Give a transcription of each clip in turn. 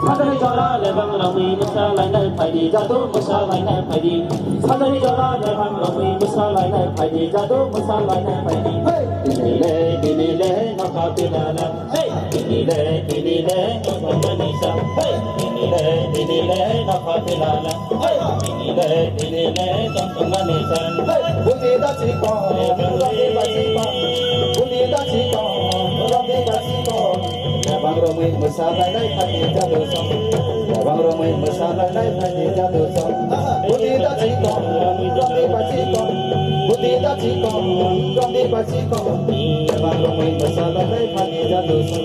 Sadari jara lebang ramai masalai nai padi jatuh masalai nai padi. Sadari jara lebang ramai masalai nai padi jatuh masalai nai padi. Dinile nakapilala. Dinile nakamanisa. Dinile nakapilala. Dinile nakamanisa. Budi dasiko, budi dasiko, budi dasiko, budi dasiko. Lebang ramai masalai nai padi jatuh sam. Lebang ramai masalai nai padi jatuh sam. Budi dasiko, budi dasiko, budi dasiko, budi dasiko. Lebang ramai masalai nai padi jatuh sam.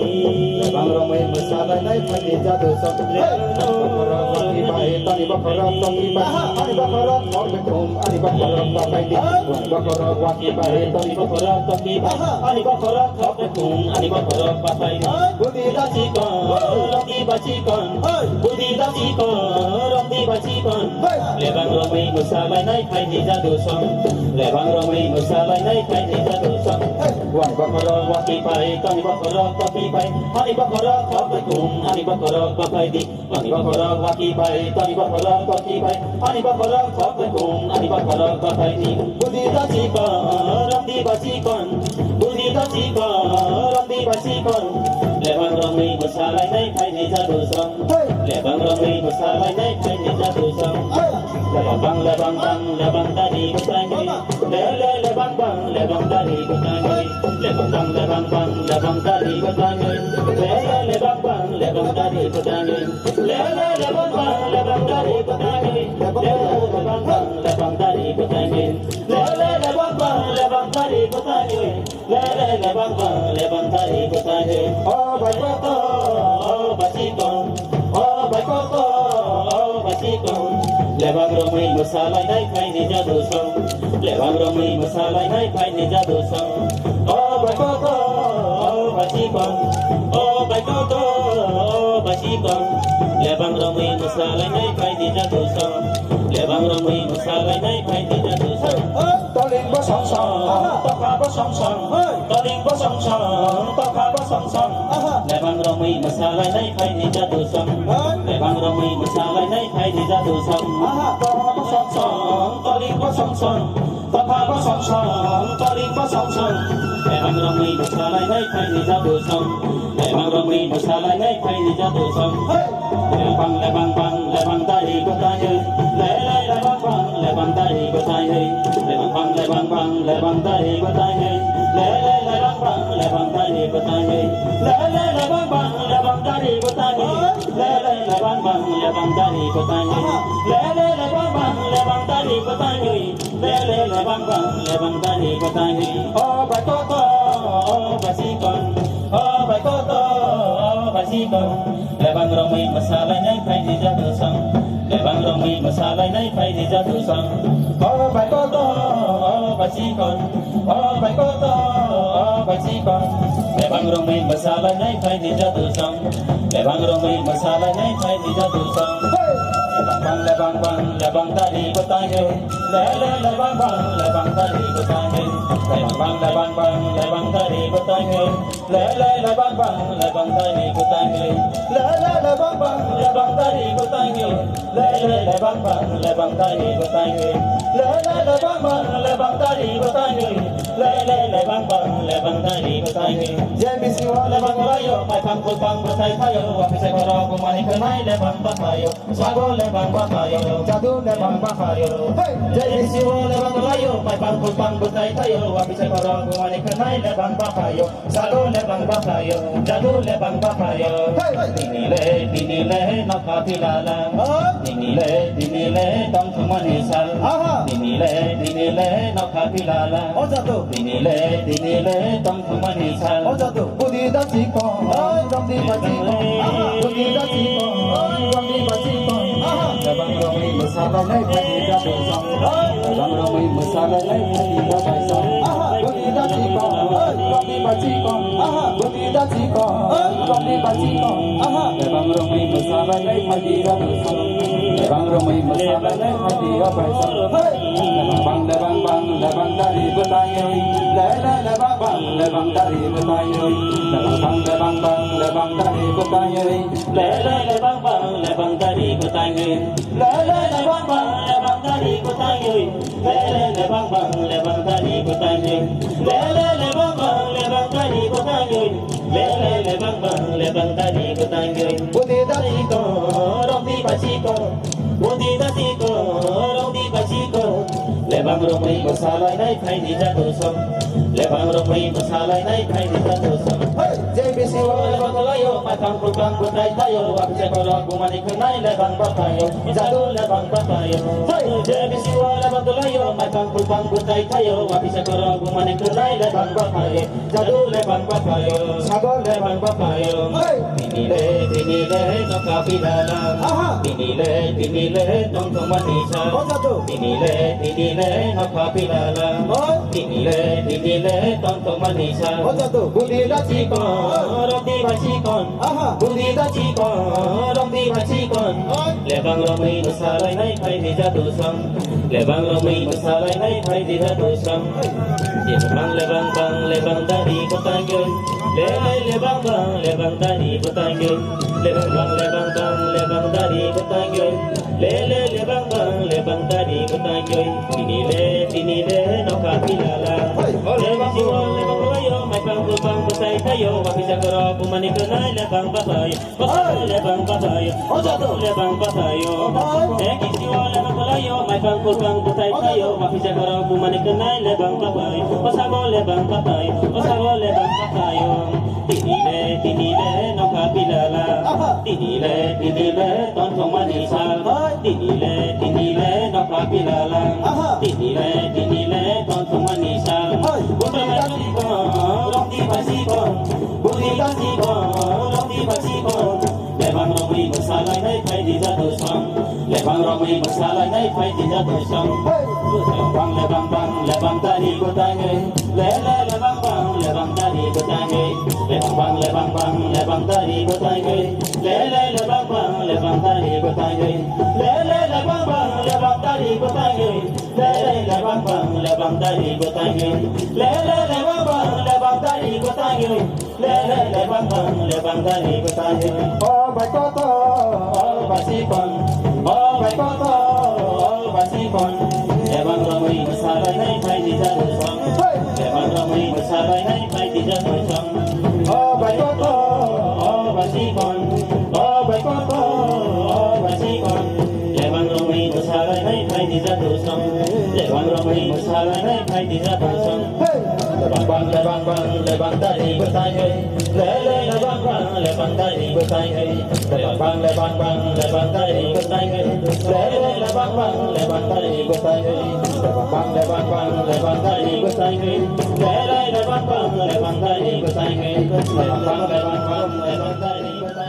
Lebang ramai masalai nai padi jatuh sam. Ani bakara tani bahi, ani bakara tani bekum, ani bakara pakai di, ani bakara waki bahi, tani bakara tani bahi, ani bakara tani bekum, ani bakara pakai di. Budi dasiko, roti basikon, budi dasiko, roti basikon. Lebang ramai masalai nai padi jatuh sam. Lebang ramai masalai nai padi jatuh sam. Ani bakara waki bahi, tani bakara tani bahi, ani bakara tani bekum, ani bakara pakai di, ani bakara waki bahi, tani bakara tani bahi, ani bakara tani bekum, ani bakara pakai di. Budi dasiko, roti basikon, budi dasiko, roti basikon. Lebang ramai masalai nai padi jatuh sam. Lebang ramai masalai nai padi jatuh sam. Lebang lebang bang lebang dari kutani, lebang bang lebang dari kutani, lebang bang lebang bang lebang dari kutani, lebang bang lebang dari kutani, lebang bang lebang dari kutani, lebang bang lebang dari kutani, lebang bang lebang dari kutani, lebang bang lebang dari kutani. Oh baik koko, oh basikon, oh baik koko, oh basikon. Lebang ramai masalai nai padi jatuh sam. Lebang ramai masalai nai padi jatuh sam. Oh baik koko, oh basikon, oh baik koko, oh basikon. Lebang ramai masalai nai padi jatuh sam. Lebang ramai masalai nai padi jatuh sam. Toling bosong song, toka bosong song, toling bosong song, toka bosong song. Lebang ramai masalai nai padi jatuh sam. Lebang ramai masalai nai padi jatuh sam. Toka bosong song, toling bosong song, toka bosong song, toling bosong song. le bang romai masalai nai phai ni jadu som le bang romai masalai nai phai ni jadu som le bang dari ko tai le bang dari ko tai le bang dari ko tai le bang dari ko tai le bang dari ko tai le bang dari ko tai le bang dari ko tai le bang dari ko tai oh bai ko to oh bai si kon oh bai ko to oh bai si kon le bang romai masalai nai phai ni jadu som le bang romai masalai nai phai ni jadu som oh bai ko to oh bai si kon oh bai ko to oh bai si kon le bang romai masalai nai phai ni jadu som le bang romai masalai nai phai ni jadu som le bang dari ko tai le bang dari ko tai le bang dari ko tai le bang dari ko tai le bang dari ko tai le bang dari ko tai le bang dari ko tai le bang dari ko tai JBC le bang rayo mai pang ko tai thayo api se koro ko mani kanai le bang tayo sago le bang tayo jadu le bang tayo JBC le bang rayo mai pang ko tai thayo api se koro ko mani kanai le bang tayo sago le bang tayo jadu le bang tayo dinile na kapilala dinile tong thumani sal dinile na kapilala dinile tong thumani sal budi da chiko dom di bachiko budi da chiko dom di bachiko le bang romai masala nai phai da do som le bang romai masala nai phai da bai som budi da chiko dom di bachiko budi da chiko dom di bachiko le bang romai masala nai phai da do som le bang romai masala nai phai da bai som le bang dari ko tai le bang dari ko tai le bang dari ko tai le bang dari ko tai le bang dari ko tai le bang dari ko tai le bang dari ko tai le bang dari ko tai budi dari ko rom di bachiko budi dari ko rom di bachiko le bang romai masalai nai phai ni jadu som le bang romai masalai nai phai ni jadu som JBC le bang layo mai pang ko tai tayo api se koro ko mani kanai le bang tayo jadu le bang tayo JBC le bang layo mai pang ko tai tayo api se koro ko mani kanai le bang tayo jadu le bang tayo sago le bang tayo dinile no kapilala dinile tong thumani sal dinile no kapilala dinile tong thumani sal budi da chiko rom di bachikon budi da chiko rom di bachikon le bang romai masalai nai phai ni jadu som le bang romai masalai nai phai ni jadu som le bang dari ko tai le bang dari ko tai le bang dari ko tai le bang dari ko tai dinile no kapilala le bang rayo mai pang ko tai tayo api se koro ko mani kanai le bang tayo le bang tayo le bang tayo kisi le bang rayo mai pang ko tai tayo api se koro ko mani kanai le bang tayo sago le bang tayo dinile no kapilala dinile ton thumani sal dinile no kapilala dinile ton thumani sal budi da chiko rom di bachiko budi da chiko rom di bachiko le bang romai masalai nai phai di jadu som le bang romai masalai nai phai di jadu som le bang dari ko tai le bang dari ko tai le bang dari ko tai le bang dari ko tai le bang dari ko tai le bang dari ko tai le bang dari ko tai le bang dari ko tai oh bai ko to oh bai si kon oh bai ko to oh bai si kon le bang romai masalai nai phai ni jadu som le bang ramai masalahnya pai tidak macam. Oh baik kota, oh basikon, oh baik kota, oh basikon. Lebang ramai masalahnya pai tidak dosam. Lebang ramai masalahnya pai tidak dosam. Lebang bang, lebang tadi bertanya. Lebang bang, lebang tadi bertanya. Lebang bang, lebang tadi bertanya. Lebang bang, lebang tadi bertanya. Lebang bang, lebang tadi bertanya. Lebang bang, lebang tadi bertanya. Lebang bang, lebang tadi bertanya.